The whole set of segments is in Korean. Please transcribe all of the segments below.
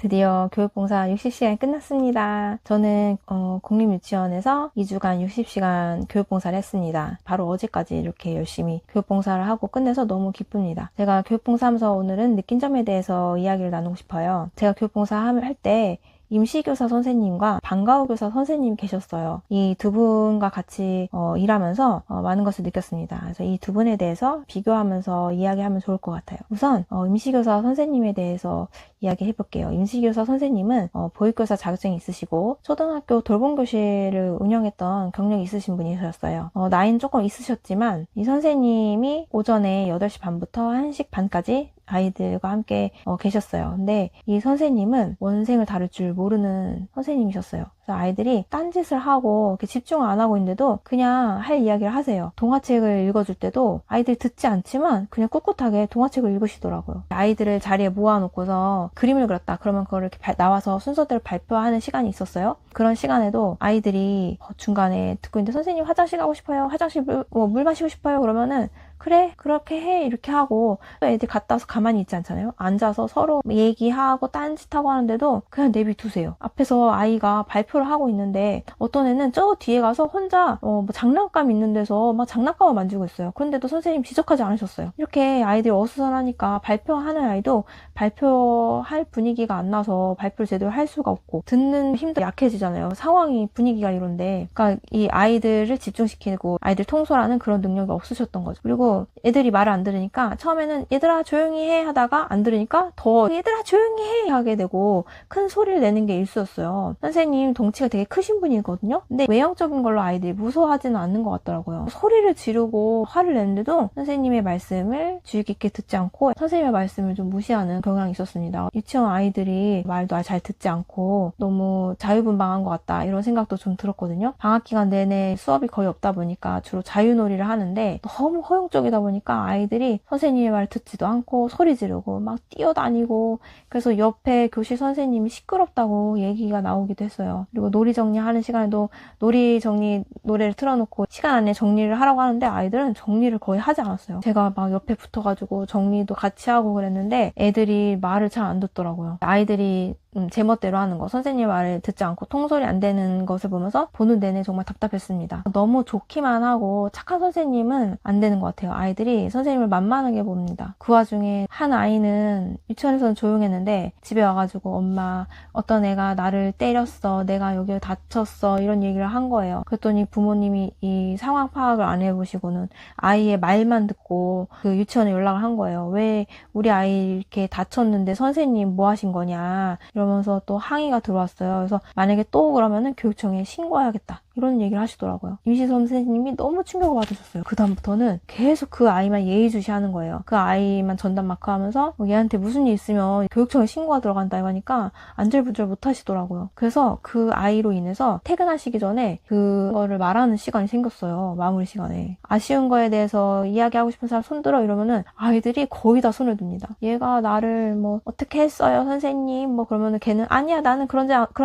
드디어 교육봉사 60시간이 끝났습니다. 저는 공립유치원에서 2주간 60시간 교육봉사를 했습니다. 바로 어제까지 이렇게 열심히 교육봉사를 하고 끝내서 너무 기쁩니다. 제가 교육봉사하면서 오늘은 느낀 점에 대해서 이야기를 나누고 싶어요. 제가 교육봉사 할 때 임시교사 선생님과 방과후 교사 선생님이 계셨어요. 이 두 분과 같이 일하면서 많은 것을 느꼈습니다. 그래서 이 두 분에 대해서 비교하면서 이야기하면 좋을 것 같아요. 우선 임시교사 선생님에 대해서 이야기해 볼게요. 임시교사 선생님은 보육교사 자격증이 있으시고 초등학교 돌봄교실을 운영했던 경력이 있으신 분이셨어요. 나이는 조금 있으셨지만 이 선생님이 오전에 8시 반부터 1시 반까지 아이들과 함께 계셨어요. 근데 이 선생님은 원생을 다룰 줄 모르는 선생님이셨어요. 그래서 아이들이 딴짓을 하고 이렇게 집중을 안 하고 있는데도 그냥 할 이야기를 하세요. 동화책을 읽어줄 때도 아이들이 듣지 않지만 그냥 꿋꿋하게 동화책을 읽으시더라고요. 아이들을 자리에 모아놓고서 그림을 그렸다. 그러면 그걸 이렇게 나와서 순서대로 발표하는 시간이 있었어요. 그런 시간에도 아이들이 중간에 듣고 있는데 선생님 화장실 가고 싶어요. 화장실 물 마시고 싶어요. 그러면은 그래 그렇게 해 이렇게 하고 또 애들 갔다 와서 가만히 있지 않잖아요. 앉아서 서로 얘기하고 딴짓하고 하는데도 그냥 내비두세요. 앞에서 아이가 발표를 하고 있는데 어떤 애는 저 뒤에 가서 혼자 뭐 장난감 있는 데서 막 장난감을 만지고 있어요. 그런데도 선생님 지적하지 않으셨어요. 이렇게 아이들이 어수선하니까 발표하는 아이도 발표할 분위기가 안 나서 발표를 제대로 할 수가 없고 듣는 힘도 약해지잖아요. 상황이 분위기가 이런데 그러니까 이 아이들을 집중시키고 아이들 통솔하는 그런 능력이 없으셨던 거죠. 그리고 애들이 말을 안 들으니까 처음에는 얘들아 조용히 해 하다가 안 들으니까 더 얘들아 조용히 해 하게 되고 큰 소리를 내는 게 일쑤였어요. 선생님 덩치가 되게 크신 분이거든요. 근데 외형적인 걸로 아이들이 무서워하지는 않는 것 같더라고요. 소리를 지르고 화를 내는데도 선생님의 말씀을 주의 깊게 듣지 않고 선생님의 말씀을 좀 무시하는 경향이 있었습니다. 유치원 아이들이 말도 잘 듣지 않고 너무 자유분방한 것 같다 이런 생각도 좀 들었거든요. 방학 기간 내내 수업이 거의 없다 보니까 주로 자유놀이를 하는데 너무 허용적이다 보니까 아이들이 선생님의 말 듣지도 않고 소리 지르고 막 뛰어다니고 그래서 옆에 교실 선생님이 시끄럽다고 얘기가 나오기도 했어요. 그리고 놀이 정리하는 시간에도 놀이 정리 노래를 틀어놓고 시간 안에 정리를 하라고 하는데 아이들은 정리를 거의 하지 않았어요. 제가 막 옆에 붙어가지고 정리도 같이 하고 그랬는데 애들이 말을 잘 안 듣더라고요. 아이들이 제멋대로 하는 거, 선생님 말을 듣지 않고 통솔이 안 되는 것을 보면서 보는 내내 정말 답답했습니다. 너무 좋기만 하고 착한 선생님은 안 되는 것 같아요. 아이들이 선생님을 만만하게 봅니다. 그 와중에 한 아이는 유치원에서는 조용했는데 집에 와가지고 엄마 어떤 애가 나를 때렸어, 내가 여기 다쳤어 이런 얘기를 한 거예요. 그랬더니 부모님이 이 상황 파악을 안 해보시고는 아이의 말만 듣고 그 유치원에 연락을 한 거예요. 왜 우리 아이 이렇게 다쳤는데 선생님 뭐 하신 거냐 이러면서 또 항의가 들어왔어요. 그래서 만약에 또 그러면은 교육청에 신고해야겠다 이런 얘기를 하시더라고요. 임시 선생님이 너무 충격을 받으셨어요. 그 다음부터는 계속 그 아이만 예의주시하는 거예요. 그 아이만 전담 마크 하면서 얘한테 무슨 일 있으면 교육청에 신고가 들어간다 하니까 안절부절 못 하시더라고요. 그래서 그 아이로 인해서 퇴근하시기 전에 그거를 말하는 시간이 생겼어요. 마무리 시간에. 아쉬운 거에 대해서 이야기하고 싶은 사람 손들어 이러면은 아이들이 거의 다 손을 듭니다. 얘가 나를 뭐 어떻게 했어요 선생님 뭐 그러면은 걔는 아니야 나는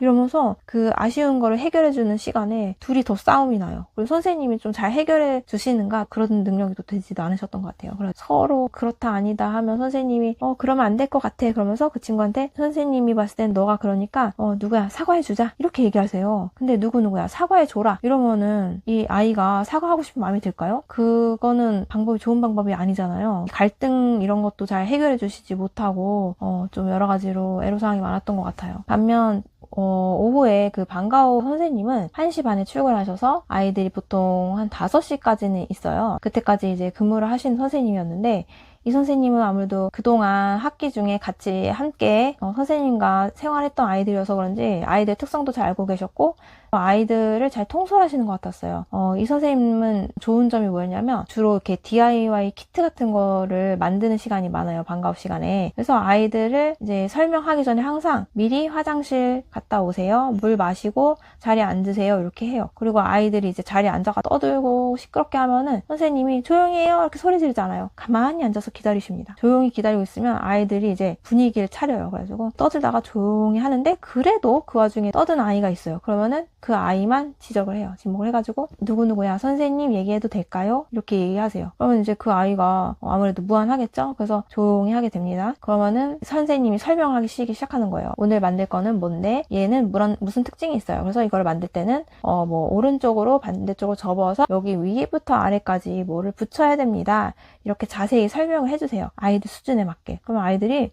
이러면서 그 아쉬운 거를 해결해주는 시간에 둘이 더 싸움이 나요. 그리고 선생님이 좀 잘 해결해 주시는가 그런 능력이 또 되지도 않으셨던 것 같아요. 그래서 서로 그렇다 아니다 하면 선생님이 그러면 안 될 것 같아. 그러면서 그 친구한테 선생님이 봤을 땐 너가 그러니까 누구야 사과해 주자 이렇게 얘기하세요. 근데 누구야 사과해 줘라 이러면은 이 아이가 사과하고 싶은 마음이 들까요? 그거는 좋은 방법이 아니잖아요. 갈등 이런 것도 잘 해결해 주시지 못하고 좀 여러 가지로 애로사항이 많았던 것 같아요. 반면 오후에 그 방과후 선생님은 1시 반에 출근하셔서 아이들이 보통 한 5시까지는 있어요. 그때까지 이제 근무를 하신 선생님이었는데 이 선생님은 아무래도 그동안 학기 중에 같이 함께 선생님과 생활했던 아이들이어서 그런지 아이들 특성도 잘 알고 계셨고 아이들을 잘 통솔하시는 것 같았어요. 이 선생님은 좋은 점이 뭐였냐면 주로 이렇게 DIY 키트 같은 거를 만드는 시간이 많아요. 방과후 시간에. 그래서 아이들을 이제 설명하기 전에 항상 미리 화장실 갔다 오세요. 물 마시고 자리에 앉으세요. 이렇게 해요. 그리고 아이들이 이제 자리에 앉아가 떠들고 시끄럽게 하면은 선생님이 조용히 해요. 이렇게 소리 지르잖아요. 가만히 앉아서 기다리십니다. 조용히 기다리고 있으면 아이들이 이제 분위기를 차려요. 그래가지고 떠들다가 조용히 하는데 그래도 그 와중에 떠든 아이가 있어요. 그러면은 그 아이만 지적을 해요. 지목을 해가지고 누구누구야 선생님 얘기해도 될까요? 이렇게 얘기하세요. 그러면 이제 그 아이가 아무래도 무안하겠죠? 그래서 조용히 하게 됩니다. 그러면은 선생님이 설명하기 시작하는 거예요. 오늘 만들 거는 뭔데 얘는 무슨 특징이 있어요. 그래서 이걸 만들 때는 뭐 오른쪽으로 반대쪽으로 접어서 여기 위부터 아래까지 뭐를 붙여야 됩니다. 이렇게 자세히 설명을 해주세요. 아이들 수준에 맞게. 그러면 아이들이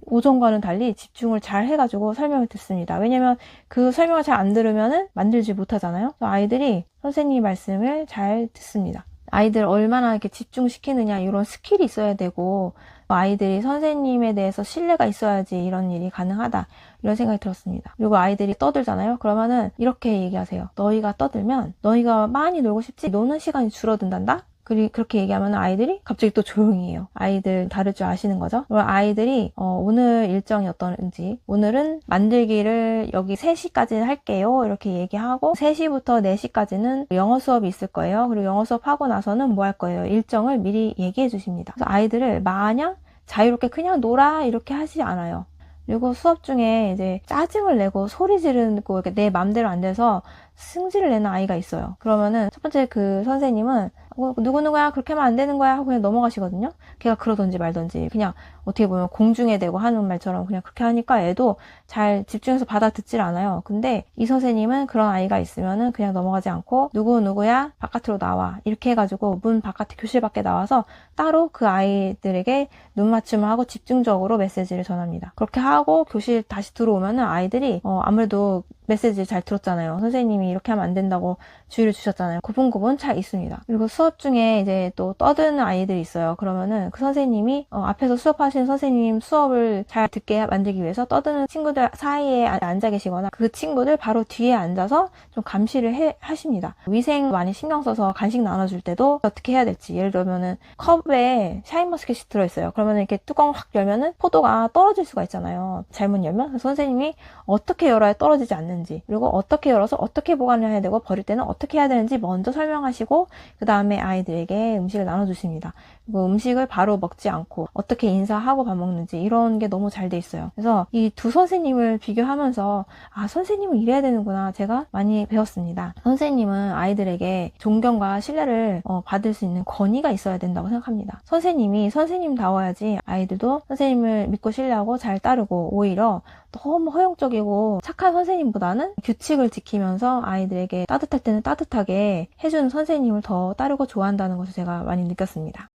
오전과는 달리 집중을 잘 해가지고 설명을 듣습니다. 왜냐면 그 설명을 잘 안 들으면은 만들지 못하잖아요. 그래서 아이들이 선생님 말씀을 잘 듣습니다. 아이들 얼마나 이렇게 집중시키느냐 이런 스킬이 있어야 되고 아이들이 선생님에 대해서 신뢰가 있어야지 이런 일이 가능하다 이런 생각이 들었습니다. 그리고 아이들이 떠들잖아요. 그러면은 이렇게 얘기하세요. 너희가 떠들면 너희가 많이 놀고 싶지 노는 시간이 줄어든단다. 그렇게 얘기하면 아이들이 갑자기 또 조용히 해요. 아이들 다를 줄 아시는 거죠? 그리고 아이들이 오늘 일정이 어떤지 오늘은 만들기를 여기 3시까지 할게요. 이렇게 얘기하고 3시부터 4시까지는 영어 수업이 있을 거예요. 그리고 영어 수업 하고 나서는 뭐 할 거예요. 일정을 미리 얘기해 주십니다. 그래서 아이들을 마냥 자유롭게 그냥 놀아 이렇게 하지 않아요. 그리고 수업 중에 이제 짜증을 내고 소리 지르고 이렇게 내 맘대로 안 돼서 승질을 내는 아이가 있어요. 그러면은 첫 번째 그 선생님은 누구누구야 그렇게 하면 안 되는 거야 하고 그냥 넘어가시거든요. 걔가 그러던지 말던지 그냥 어떻게 보면 공중에 대고 하는 말처럼 그냥 그렇게 하니까 애도 잘 집중해서 받아듣질 않아요. 근데 이 선생님은 그런 아이가 있으면은 그냥 넘어가지 않고 누구누구야 바깥으로 나와 이렇게 해가지고 문 바깥에 교실 밖에 나와서 따로 그 아이들에게 눈 맞춤을 하고 집중적으로 메시지를 전합니다. 그렇게 하고 교실 다시 들어오면은 아이들이 아무래도 메시지 잘 들었잖아요. 선생님이 이렇게 하면 안 된다고 주의를 주셨잖아요. 구분구분 잘 있습니다. 그리고 수업 중에 이제 또 떠드는 아이들이 있어요. 그러면은 그 선생님이 앞에서 수업하시는 선생님 수업을 잘 듣게 만들기 위해서 떠드는 친구들 사이에 앉아 계시거나 그 친구들 바로 뒤에 앉아서 좀 감시를 하십니다. 위생 많이 신경 써서 간식 나눠줄 때도 어떻게 해야 될지 예를 들면은 컵에 샤인머스켓이 들어있어요. 그러면 이렇게 뚜껑을 확 열면은 포도가 떨어질 수가 있잖아요. 잘못 열면 선생님이 어떻게 열어야 떨어지지 않는지 그리고 어떻게 열어서 어떻게 보관을 해야 되고 버릴 때는 어떻게 해야 되는지 먼저 설명하시고 그 다음에 아이들에게 음식을 나눠주십니다. 그리고 음식을 바로 먹지 않고 어떻게 인사하고 밥 먹는지 이런 게 너무 잘 돼 있어요. 그래서 이 두 선생님을 비교하면서 선생님은 이래야 되는구나 제가 많이 배웠습니다. 선생님은 아이들에게 존경과 신뢰를 받을 수 있는 권위가 있어야 된다고 생각합니다. 선생님이 선생님다워야지 아이들도 선생님을 믿고 신뢰하고 잘 따르고 오히려 너무 허용적이고 착한 선생님보다는 규칙을 지키면서 아이들에게 따뜻할 때는 따뜻하게 해주는 선생님을 더 따르고 좋아한다는 것을 제가 많이 느꼈습니다.